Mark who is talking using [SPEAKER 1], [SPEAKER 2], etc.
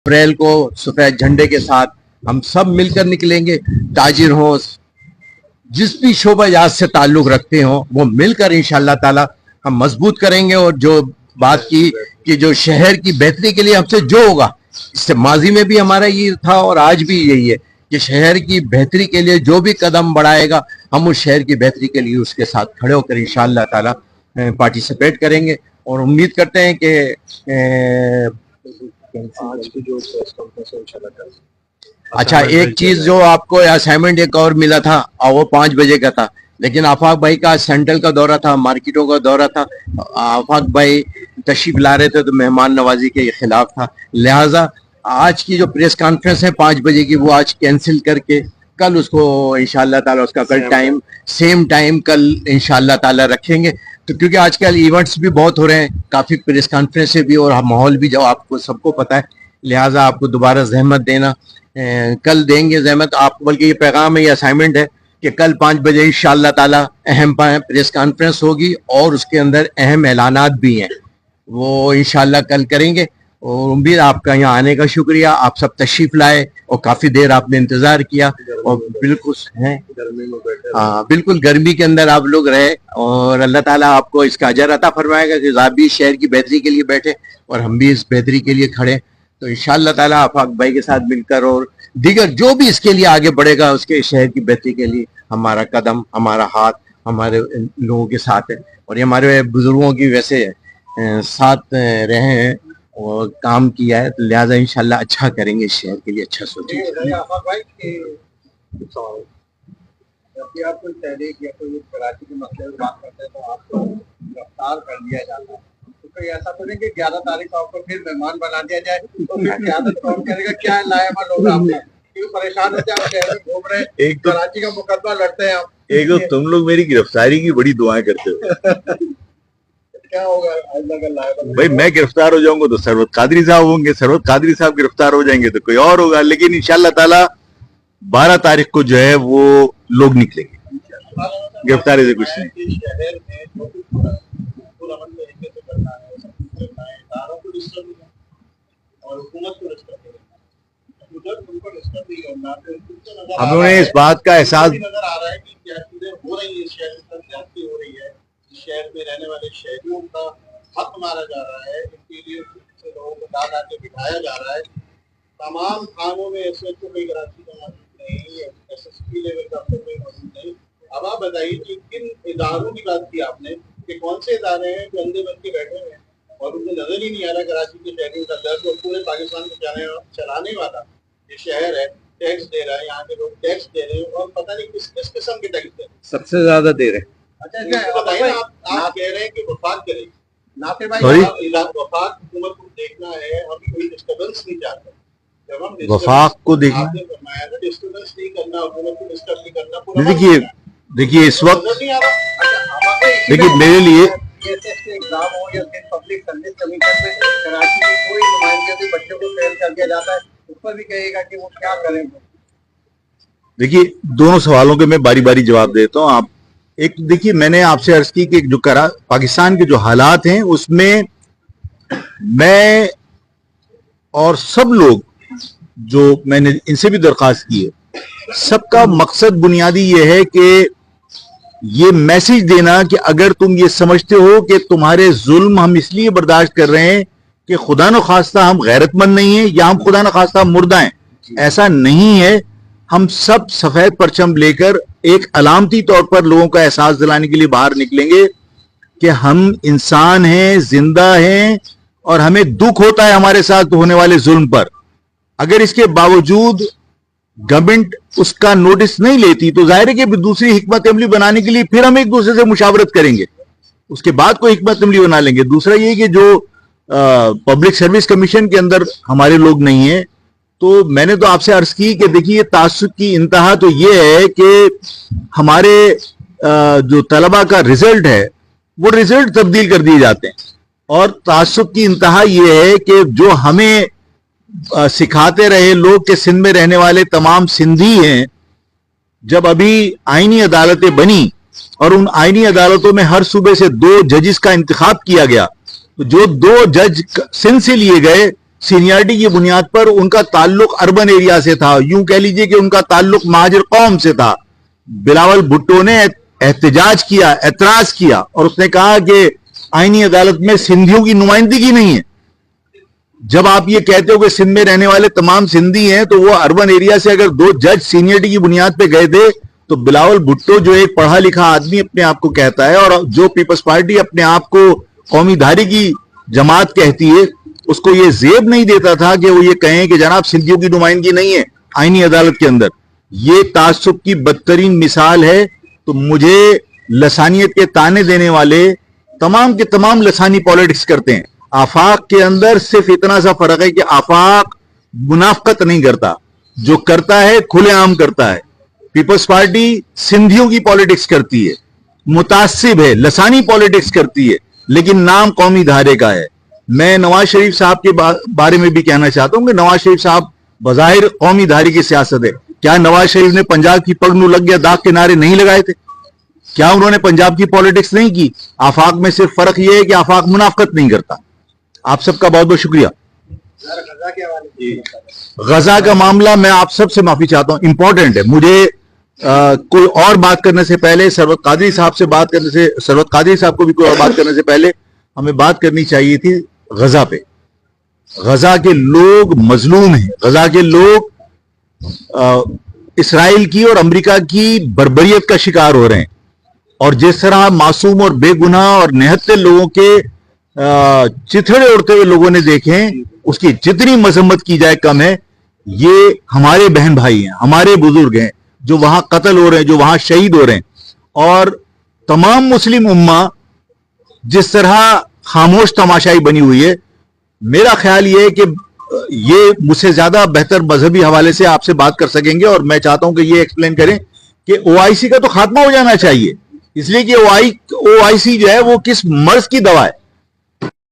[SPEAKER 1] अप्रैल को सफेद झंडे के साथ हम सब मिलकर निकलेंगे। ताजिर हों, जिस भी शोबा इजाज़त से ताल्लुक रखते हों, वो मिलकर इंशाअल्लाह ताला हम मजबूत करेंगे। और जो बात की कि जो शहर की बेहतरी के लिए हमसे जो होगा, इससे माजी में भी हमारा ये था और आज भी यही है कि शहर की बेहतरी के लिए जो भी कदम बढ़ाएगा, हम उस शहर की बेहतरी के लिए उसके साथ खड़े होकर इंशाअल्लाह ताला पार्टिसिपेट करेंगे। और उम्मीद करते हैं कि
[SPEAKER 2] आज की जो प्रेस कॉन्फ्रेंस है इंशाल्लाह।
[SPEAKER 1] अच्छा, एक चीज जो आपको असाइनमेंट एक और मिला था और वो 5 बजे का था, लेकिन आफाक भाई का सेंट्रल का दौरा था, मार्केटों का दौरा था, आफाक भाई तशरीफ ला रहे थे तो मेहमान नवाजी के खिलाफ था, लिहाजा आज की जो प्रेस कॉन्फ्रेंस है 5 बजे की, वो आज कैंसिल करके कल उसको इंशाअल्लाह ताला उसका कल टाइम सेम टाइम कल इंशाअल्लाह ताला रखेंगे। तो क्योंकि आजकल इवेंट्स भी बहुत हो रहे हैं, काफ़ी प्रेस कॉन्फ्रेंस भी और माहौल भी जो आपको सबको पता है, लिहाजा आपको दोबारा जहमत देना कल देंगे जहमत आपको। बल्कि ये पैगाम है, ये असाइनमेंट है कि कल 5 बजे इंशाअल्लाह ताला अहम प्रेस कॉन्फ्रेंस होगी और उसके अंदर अहम ऐलानात भी हैं, वो इंशाअल्लाह कल करेंगे। और उम्मीद आपका यहाँ आने का शुक्रिया, आप सब तशरीफ लाए और काफ़ी देर आपने इंतज़ार किया और बिल्कुल हैं
[SPEAKER 2] गर्मी में बैठे
[SPEAKER 1] हाँ बिल्कुल गर्मी के अंदर आप लोग रहे और अल्लाह ताला आपको इसका अजर अता फरमाएगा कि आप भी शहर की बेहतरी के लिए बैठे और हम भी इस बेहतरी के लिए खड़े। तो इंशाअल्लाह ताला आफाक भाई के साथ मिलकर और दीगर जो भी इसके लिए आगे बढ़ेगा, उसके शहर की बेहतरी के लिए हमारा कदम, हमारा हाथ हमारे लोगों के साथ है। और ये हमारे बुजुर्गों की वैसे साथ रहे हैं और काम किया है, तो लिहाजा इंशाअल्लाह अच्छा करेंगे, शहर के लिए अच्छा सोचेंगे।
[SPEAKER 2] जब भी आप कोई तहरीक या कोई कराची के मसले की बात करते हैं तो आपको गिरफ्तार कर लिया जाता है, तो कोई ऐसा तो नहीं कि 11 तारीख को आपको फिर मेहमान बना दिया जाए, तो फिर क़यादत कौन करेगा? क्या लाया लोग आपने क्यों परेशान होते हैं? आप शहर में घूम रहे हैं,
[SPEAKER 3] एक तो
[SPEAKER 2] कराची का मुकदमा लड़ते हैं आप,
[SPEAKER 3] एक तो तुम लोग मेरी गिरफ्तारी की बड़ी दुआएं करते हो।
[SPEAKER 2] क्या होगा अगर लाया?
[SPEAKER 3] भाई मैं गिरफ्तार हो जाऊंगा तो सरवत कादरी साहब होंगे, सरवत कादरी साहब गिरफ्तार हो जाएंगे तो कोई और होगा, लेकिन इंशाअल्लाह ताला 12 तारीख को जो है वो लोग निकलेंगे, गिरफ्तारी से कुछ नहीं।
[SPEAKER 2] शहर में जो भी पूरा अमन तरीके से करना है, इदारों को डिस्टर्ब नहीं और हुकूमत को डिस्टर्ब नहीं, उधर उनको डिस्टर्ब नहीं करना।
[SPEAKER 3] हम लोगों ने इस बात का एहसास
[SPEAKER 2] नजर आ रहा है कि क्या चीजें हो रही है, शहर के साथ ज्यादती हो रही है, शहर में रहने वाले शहरियों का हक मारा जा रहा है, इंटीरियर से लोगों को ला ला के बिठाया जा रहा है। तमाम थानों में एसएचओ कोई कराची का मौजूद नहीं, एसएसपी लेवल का अफसर कोई मौजूद नहीं। अब आप बताइए कि किन इदारों की बात की आपने, कि कौन से इदारे हैं जो अंधे बन के बैठे हुए हैं और उनको नजर ही नहीं आ रहा कराची के शहरियों का दर्द और पूरे पाकिस्तान को चलाने वाला ये शहर है, टैक्स दे रहा है, यहाँ के लोग टैक्स दे रहे हैं और पता नहीं किस किस किस्म के टैक्स दे रहे हैं,
[SPEAKER 1] सबसे ज्यादा दे रहे हैं।
[SPEAKER 2] अच्छा बताइए, आप कह रहे हैं कि वफाक करेगी, नाफिर भाई वफाक हुकूमत को देखना है, हम कोई डिस्टर्बेंस नहीं चाहते। जब हम
[SPEAKER 3] वफाक को देखें,
[SPEAKER 2] डिस्टर्बेंस नहीं करना, हुकूमत को डिस्टर्ब नहीं करना।
[SPEAKER 3] देखिए इस वक्त
[SPEAKER 2] नहीं आ रहा।
[SPEAKER 3] देखिए मेरे लिए
[SPEAKER 2] एग्जाम हो या फिर पब्लिक सर्विस कमीशन में कराची की कोई नुमाइंदगी बच्चों को फेल कर दिया जाता है, उस पर भी कहेगा कि वो क्या करें।
[SPEAKER 3] देखिए दोनों सवालों के मैं बारी बारी जवाब देता हूँ। आप एक देखिए, मैंने आपसे अर्ज की कि जो पाकिस्तान के जो हालात हैं उसमें मैं और सब लोग जो मैंने इनसे भी दरख्वास्त की है, सबका मकसद बुनियादी ये है कि ये मैसेज देना कि अगर तुम ये समझते हो कि तुम्हारे जुल्म हम इसलिए बर्दाश्त कर रहे हैं कि खुदा न खास्ता हम गैरतमंद नहीं है या हम खुदा न खास्ता मुर्दा हैं, ऐसा नहीं है। हम सब सफेद परचम लेकर एक अलामती तौर पर लोगों का एहसास दिलाने के लिए बाहर निकलेंगे कि हम इंसान हैं, जिंदा हैं और हमें दुख होता है हमारे साथ होने वाले जुल्म पर। अगर इसके बावजूद गवर्नमेंट उसका नोटिस नहीं लेती तो जाहिर है कि दूसरी हिकमत अमली बनाने के लिए फिर हम एक दूसरे से मुशावरत करेंगे, उसके बाद कोई हिकमत अमली बना लेंगे। दूसरा ये कि जो पब्लिक सर्विस कमीशन के अंदर हमारे लोग नहीं है, तो मैंने तो आपसे अर्ज की कि देखिए तासुब की इंतहा तो ये है कि हमारे जो तलबा का रिजल्ट है वो रिजल्ट तब्दील कर दिए जाते हैं, और तासुब की इंतहा ये है कि जो हमें सिखाते रहे लोग के सिंध में रहने वाले तमाम सिंधी हैं, जब अभी आईनी अदालतें बनी और उन आईनी अदालतों में हर सूबे से 2 जजेस का इंतखाब किया गया, तो जो 2 जज सिंध से लिए गए सीनियरिटी की बुनियाद पर उनका ताल्लुक अर्बन एरिया से था, यूं कह लीजिए कि उनका ताल्लुक महाजिर कौम से था। बिलावल भुट्टो ने एहतजाज किया, एतराज किया और उसने कहा कि आईनी अदालत में सिंधियों की नुमाइंदगी नहीं है। जब आप ये कहते हो कि सिंध में रहने वाले तमाम सिंधी हैं, तो वो अर्बन एरिया से अगर 2 जज सीनियरिटी की बुनियाद पे गए थे, तो बिलावल भुट्टो जो एक पढ़ा लिखा आदमी अपने आप को कहता है और जो पीपल्स पार्टी अपने आप को कौमी धारी की जमात कहती है, उसको ये जेब नहीं देता था कि वो ये कहें कि जनाब सिंधियों की नुमाइंदगी नहीं है आईनी अदालत के अंदर। ये तासुब की बदतरीन मिसाल है। तो मुझे लसानियत के ताने देने वाले तमाम के तमाम लसानी पॉलिटिक्स करते हैं। आफाक के अंदर सिर्फ इतना सा फर्क है कि आफाक मुनाफकत नहीं करता, जो करता है खुलेआम करता है। पीपल्स पार्टी सिंधियों की पॉलिटिक्स करती है, मुतासिब है, लसानी पॉलिटिक्स करती है, लेकिन नाम कौमी धारे का है। मैं नवाज शरीफ साहब के बारे में भी कहना चाहता हूं कि नवाज शरीफ साहब बज़ाहिर कौमी धारे की सियासत है। क्या नवाज शरीफ ने पंजाब की पग नू लग गया दाग के नारे नहीं लगाए थे? क्या उन्होंने पंजाब की पॉलिटिक्स नहीं की? आफाक में सिर्फ फर्क यह है कि आफाक मुनाफकत नहीं करता। आप सबका बहुत बहुत शुक्रिया। गजा का मामला मैं आप सबसे माफी चाहता हूं, इंपॉर्टेंट है। मुझे कोई और बात करने से पहले सरवत कादरी साहब को भी कोई और बात करने से पहले हमें बात करनी चाहिए थी गजा पे। गजा के लोग मजलूम हैं। गजा के लोग इसराइल की और अमेरिका की बर्बरियत का शिकार हो रहे हैं। और जिस तरह मासूम और बेगुनाह और निहत्ते लोगों के चिथड़े उड़ते हुए लोगों ने देखे, उसकी जितनी मजम्मत की जाए कम है। ये हमारे बहन भाई हैं, हमारे बुजुर्ग हैं जो वहां कत्ल हो रहे हैं, जो वहां शहीद हो रहे हैं। और तमाम मुस्लिम उम्मा जिस तरह खामोश तमाशाई बनी हुई है, मेरा ख्याल ये है कि ये मुझसे ज्यादा बेहतर मजहबी हवाले से आपसे बात कर सकेंगे। और मैं चाहता हूं कि ये एक्सप्लेन करें कि ओआईसी का तो खात्मा हो जाना चाहिए, इसलिए कि ओआईसी जो है वो किस मर्ज की दवा है।